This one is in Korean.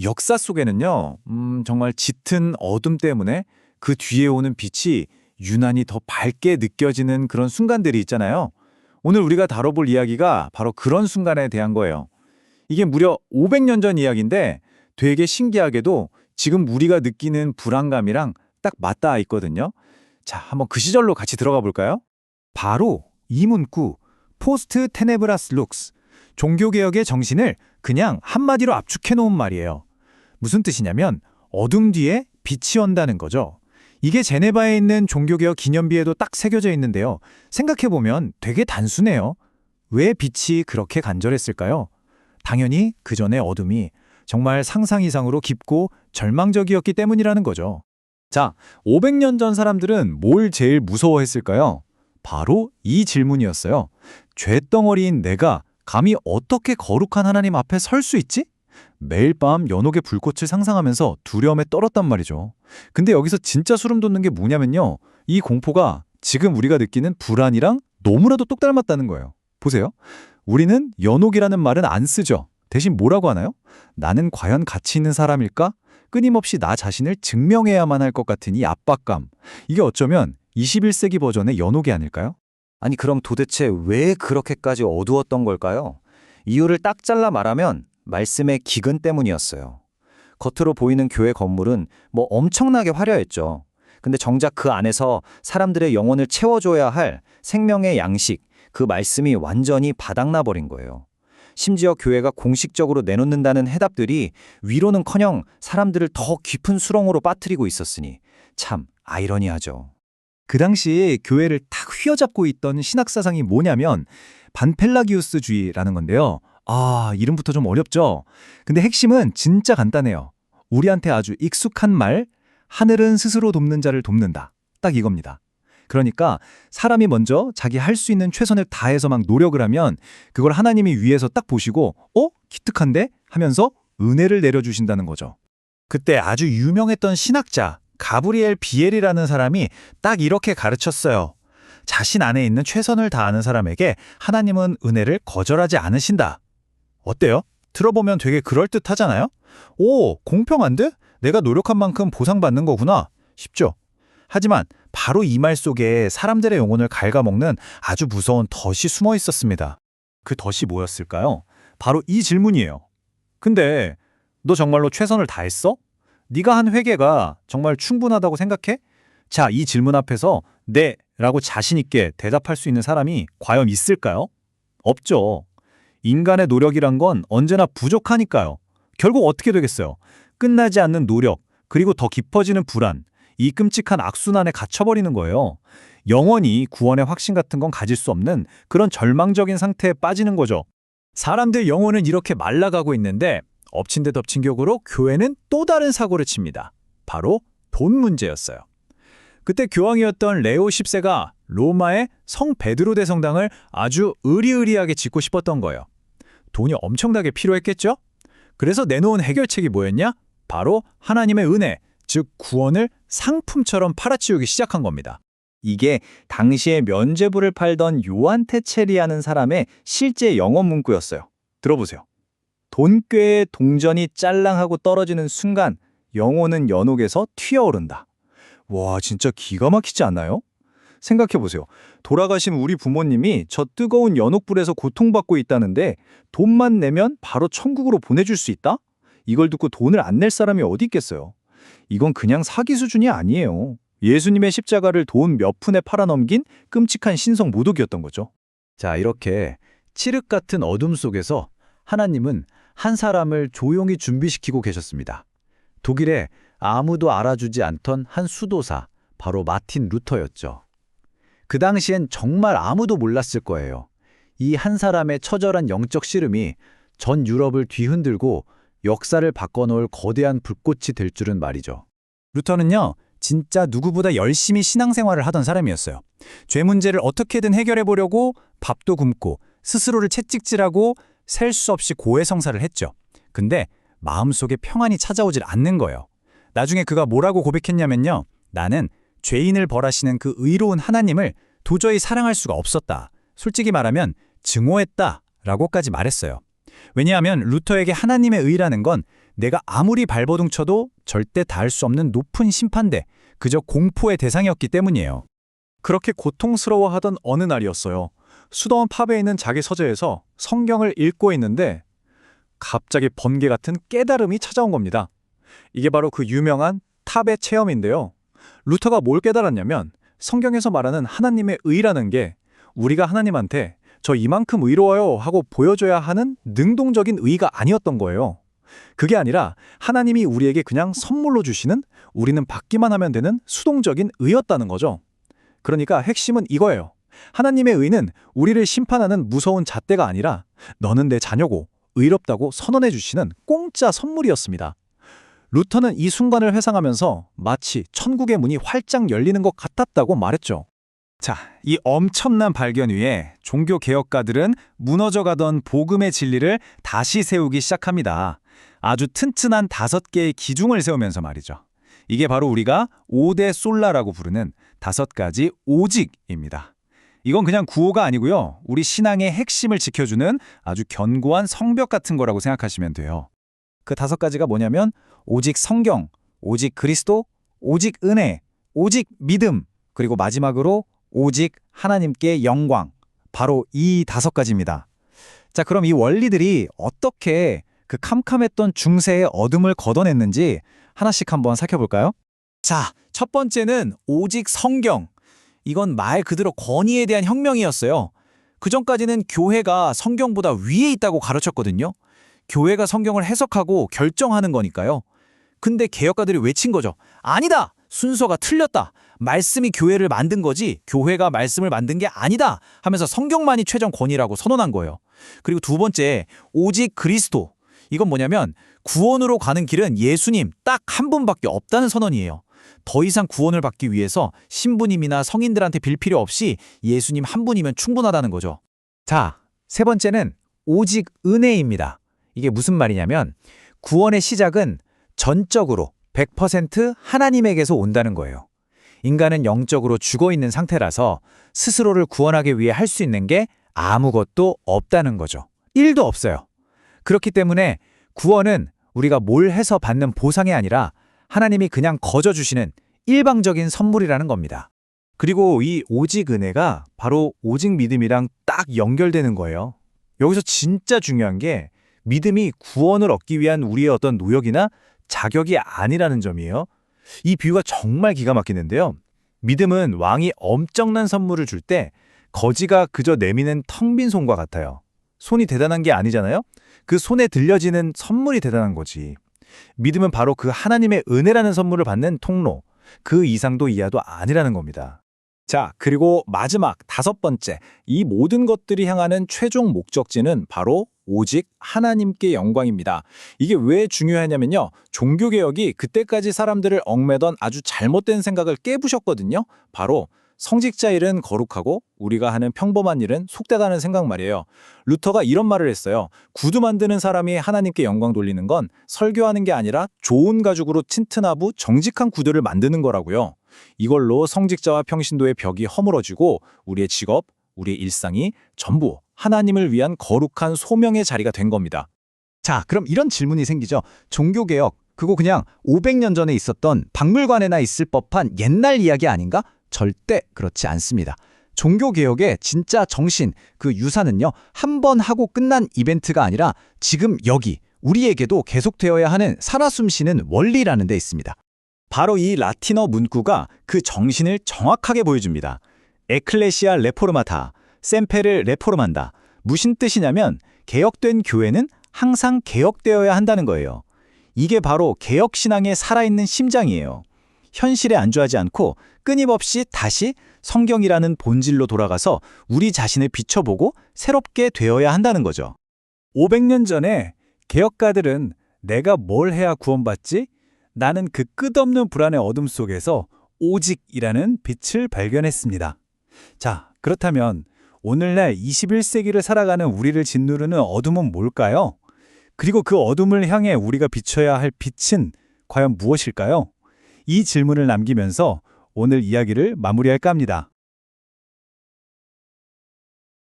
역사 속에는요, 정말 짙은 어둠 때문에 그 뒤에 오는 빛이 유난히 더 밝게 느껴지는 그런 순간들이 있잖아요. 오늘 우리가 다뤄볼 이야기가 바로 그런 순간에 대한 거예요. 이게 무려 500년 전 이야기인데 되게 신기하게도 지금 우리가 느끼는 불안감이랑 딱 맞닿아 있거든요. 자, 한번 그 시절로 같이 들어가 볼까요? 바로 이 문구, 포스트 테네브라스 룩스, 종교개혁의 정신을 그냥 한마디로 압축해 놓은 말이에요. 무슨 뜻이냐면 어둠 뒤에 빛이 온다는 거죠. 이게 제네바에 있는 종교개혁 기념비에도 딱 새겨져 있는데요. 생각해보면 되게 단순해요. 왜 빛이 그렇게 간절했을까요? 당연히 그 전의 어둠이 정말 상상 이상으로 깊고 절망적이었기 때문이라는 거죠. 자, 500년 전 사람들은 뭘 제일 무서워했을까요? 바로 이 질문이었어요. 쇳덩어리인 내가 감히 어떻게 거룩한 하나님 앞에 설 수 있지? 매일 밤 연옥의 불꽃을 상상하면서 두려움에 떨었단 말이죠. 근데 여기서 진짜 소름 돋는 게 뭐냐면요. 이 공포가 지금 우리가 느끼는 불안이랑 너무나도 똑 닮았다는 거예요. 보세요. 우리는 연옥이라는 말은 안 쓰죠. 대신 뭐라고 하나요? 나는 과연 가치 있는 사람일까? 끊임없이 나 자신을 증명해야만 할 것 같은 이 압박감. 이게 어쩌면 21세기 버전의 연옥이 아닐까요? 아니 그럼 도대체 왜 그렇게까지 어두웠던 걸까요? 이유를 딱 잘라 말하면 말씀의 기근 때문이었어요. 겉으로 보이는 교회 건물은 뭐 엄청나게 화려했죠. 근데 정작 그 안에서 사람들의 영혼을 채워줘야 할 생명의 양식, 그 말씀이 완전히 바닥나 버린 거예요. 심지어 교회가 공식적으로 내놓는다는 해답들이 위로는커녕 사람들을 더 깊은 수렁으로 빠뜨리고 있었으니 참 아이러니하죠. 그 당시 교회를 탁 휘어잡고 있던 신학사상이 뭐냐면 반펠라기우스주의라는 건데요. 아, 이름부터 좀 어렵죠? 근데 핵심은 진짜 간단해요. 우리한테 아주 익숙한 말, 하늘은 스스로 돕는 자를 돕는다. 딱 이겁니다. 그러니까 사람이 먼저 자기 할 수 있는 최선을 다해서 막 노력을 하면 그걸 하나님이 위에서 딱 보시고 기특한데? 하면서 은혜를 내려주신다는 거죠. 그때 아주 유명했던 신학자 가브리엘 비엘이라는 사람이 딱 이렇게 가르쳤어요. 자신 안에 있는 최선을 다하는 사람에게 하나님은 은혜를 거절하지 않으신다. 어때요? 들어보면 되게 그럴듯하잖아요? 오, 공평한데? 내가 노력한 만큼 보상받는 거구나. 쉽죠? 하지만 바로 이 말 속에 사람들의 영혼을 갉아먹는 아주 무서운 덫이 숨어 있었습니다. 그 덫이 뭐였을까요? 바로 이 질문이에요. 근데 너 정말로 최선을 다했어? 네가 한 회개가 정말 충분하다고 생각해? 자, 이 질문 앞에서 네 라고 자신 있게 대답할 수 있는 사람이 과연 있을까요? 없죠. 인간의 노력이란 건 언제나 부족하니까요. 결국 어떻게 되겠어요? 끝나지 않는 노력, 그리고 더 깊어지는 불안, 이 끔찍한 악순환에 갇혀버리는 거예요. 영원히 구원의 확신 같은 건 가질 수 없는 그런 절망적인 상태에 빠지는 거죠. 사람들 영혼은 이렇게 말라가고 있는데 엎친 데 덮친 격으로 교회는 또 다른 사고를 칩니다. 바로 돈 문제였어요. 그때 교황이었던 레오 10세가 로마의 성 베드로 대성당을 아주 으리으리하게 짓고 싶었던 거예요. 돈이 엄청나게 필요했겠죠? 그래서 내놓은 해결책이 뭐였냐? 바로 하나님의 은혜, 즉 구원을 상품처럼 팔아치우기 시작한 겁니다. 이게 당시에 면죄부를 팔던 요한 테체리라는 사람의 실제 영어 문구였어요. 들어보세요. 돈꾀의 동전이 짤랑하고 떨어지는 순간 영혼은 연옥에서 튀어오른다. 와, 진짜 기가 막히지 않나요? 생각해보세요. 돌아가신 우리 부모님이 저 뜨거운 연옥불에서 고통받고 있다는데 돈만 내면 바로 천국으로 보내줄 수 있다? 이걸 듣고 돈을 안 낼 사람이 어디 있겠어요? 이건 그냥 사기 수준이 아니에요. 예수님의 십자가를 돈 몇 푼에 팔아넘긴 끔찍한 신성 모독이었던 거죠. 자, 이렇게 칠흑 같은 어둠 속에서 하나님은 한 사람을 조용히 준비시키고 계셨습니다. 독일에 아무도 알아주지 않던 한 수도사, 바로 마틴 루터였죠. 그 당시엔 정말 아무도 몰랐을 거예요. 이 한 사람의 처절한 영적 씨름이 전 유럽을 뒤흔들고 역사를 바꿔놓을 거대한 불꽃이 될 줄은 말이죠. 루터는요, 진짜 누구보다 열심히 신앙생활을 하던 사람이었어요. 죄 문제를 어떻게든 해결해 보려고 밥도 굶고 스스로를 채찍질하고 셀 수 없이 고해성사를 했죠. 근데 마음속에 평안이 찾아오질 않는 거예요. 나중에 그가 뭐라고 고백했냐면요. 나는 죄인을 벌하시는 그 의로운 하나님을 도저히 사랑할 수가 없었다. 솔직히 말하면 증오했다 라고까지 말했어요. 왜냐하면 루터에게 하나님의 의라는 건 내가 아무리 발버둥 쳐도 절대 닿을 수 없는 높은 심판대, 그저 공포의 대상이었기 때문이에요. 그렇게 고통스러워하던 어느 날이었어요. 수도원 팝에 있는 자기 서재에서 성경을 읽고 있는데 갑자기 번개 같은 깨달음이 찾아온 겁니다. 이게 바로 그 유명한 탑의 체험인데요. 루터가 뭘 깨달았냐면 성경에서 말하는 하나님의 의라는 게 우리가 하나님한테 저 이만큼 의로워요 하고 보여줘야 하는 능동적인 의가 아니었던 거예요. 그게 아니라 하나님이 우리에게 그냥 선물로 주시는, 우리는 받기만 하면 되는 수동적인 의였다는 거죠. 그러니까 핵심은 이거예요. 하나님의 의는 우리를 심판하는 무서운 잣대가 아니라 너는 내 자녀고 의롭다고 선언해 주시는 공짜 선물이었습니다. 루터는 이 순간을 회상하면서 마치 천국의 문이 활짝 열리는 것 같았다고 말했죠. 자, 이 엄청난 발견 위에 종교 개혁가들은 무너져가던 복음의 진리를 다시 세우기 시작합니다. 아주 튼튼한 5개의 기둥을 세우면서 말이죠. 이게 바로 우리가 5대 솔라라고 부르는 5가지 오직입니다. 이건 그냥 구호가 아니고요. 우리 신앙의 핵심을 지켜주는 아주 견고한 성벽 같은 거라고 생각하시면 돼요. 그 5가지가 뭐냐면 오직 성경, 오직 그리스도, 오직 은혜, 오직 믿음, 그리고 마지막으로 오직 하나님께 영광. 바로 이 5가지입니다. 자, 그럼 이 원리들이 어떻게 그 캄캄했던 중세의 어둠을 걷어냈는지 하나씩 한번 살펴볼까요? 자, 첫 번째는 오직 성경. 이건 말 그대로 권위에 대한 혁명이었어요. 그전까지는 교회가 성경보다 위에 있다고 가르쳤거든요. 교회가 성경을 해석하고 결정하는 거니까요. 근데 개혁가들이 외친 거죠. 아니다! 순서가 틀렸다. 말씀이 교회를 만든 거지 교회가 말씀을 만든 게 아니다 하면서 성경만이 최종 권위라고 선언한 거예요. 그리고 두 번째, 오직 그리스도. 이건 뭐냐면 구원으로 가는 길은 예수님 딱 한 분밖에 없다는 선언이에요. 더 이상 구원을 받기 위해서 신부님이나 성인들한테 빌 필요 없이 예수님 한 분이면 충분하다는 거죠. 자, 세 번째는 오직 은혜입니다. 이게 무슨 말이냐면 구원의 시작은 전적으로 100% 하나님에게서 온다는 거예요. 인간은 영적으로 죽어있는 상태라서 스스로를 구원하기 위해 할 수 있는 게 아무것도 없다는 거죠. 1도 없어요. 그렇기 때문에 구원은 우리가 뭘 해서 받는 보상이 아니라 하나님이 그냥 거저주시는 일방적인 선물이라는 겁니다. 그리고 이 오직 은혜가 바로 오직 믿음이랑 딱 연결되는 거예요. 여기서 진짜 중요한 게 믿음이 구원을 얻기 위한 우리의 어떤 노력이나 자격이 아니라는 점이에요. 이 비유가 정말 기가 막히는데요. 믿음은 왕이 엄청난 선물을 줄 때 거지가 그저 내미는 텅 빈 손과 같아요. 손이 대단한 게 아니잖아요. 그 손에 들려지는 선물이 대단한 거지. 믿음은 바로 그 하나님의 은혜라는 선물을 받는 통로, 그 이상도 이하도 아니라는 겁니다. 자, 그리고 마지막 5번째, 이 모든 것들이 향하는 최종 목적지는 바로 오직 하나님께 영광입니다. 이게 왜 중요하냐면요. 종교개혁이 그때까지 사람들을 얽매던 아주 잘못된 생각을 깨부셨거든요. 바로 성직자 일은 거룩하고 우리가 하는 평범한 일은 속되다는 생각 말이에요. 루터가 이런 말을 했어요. 구두 만드는 사람이 하나님께 영광 돌리는 건 설교하는 게 아니라 좋은 가죽으로 튼튼하고 정직한 구두를 만드는 거라고요. 이걸로 성직자와 평신도의 벽이 허물어지고 우리의 직업, 우리의 일상이 전부 하나님을 위한 거룩한 소명의 자리가 된 겁니다. 자, 그럼 이런 질문이 생기죠. 종교개혁, 그거 그냥 500년 전에 있었던 박물관에나 있을 법한 옛날 이야기 아닌가? 절대 그렇지 않습니다. 종교개혁의 진짜 정신, 그 유산은요, 한 번 하고 끝난 이벤트가 아니라 지금 여기 우리에게도 계속되어야 하는 살아 숨쉬는 원리라는 데 있습니다. 바로 이 라틴어 문구가 그 정신을 정확하게 보여줍니다. 에클레시아 레포르마타, 셈페르 레포르만다. 무슨 뜻이냐면 개혁된 교회는 항상 개혁되어야 한다는 거예요. 이게 바로 개혁신앙의 살아있는 심장이에요. 현실에 안주하지 않고 끊임없이 다시 성경이라는 본질로 돌아가서 우리 자신을 비춰보고 새롭게 되어야 한다는 거죠. 500년 전에 개혁가들은 내가 뭘 해야 구원받지? 나는 그 끝없는 불안의 어둠 속에서 오직이라는 빛을 발견했습니다. 자, 그렇다면 오늘날 21세기를 살아가는 우리를 짓누르는 어둠은 뭘까요? 그리고 그 어둠을 향해 우리가 비춰야 할 빛은 과연 무엇일까요? 이 질문을 남기면서 오늘 이야기를 마무리할까 합니다.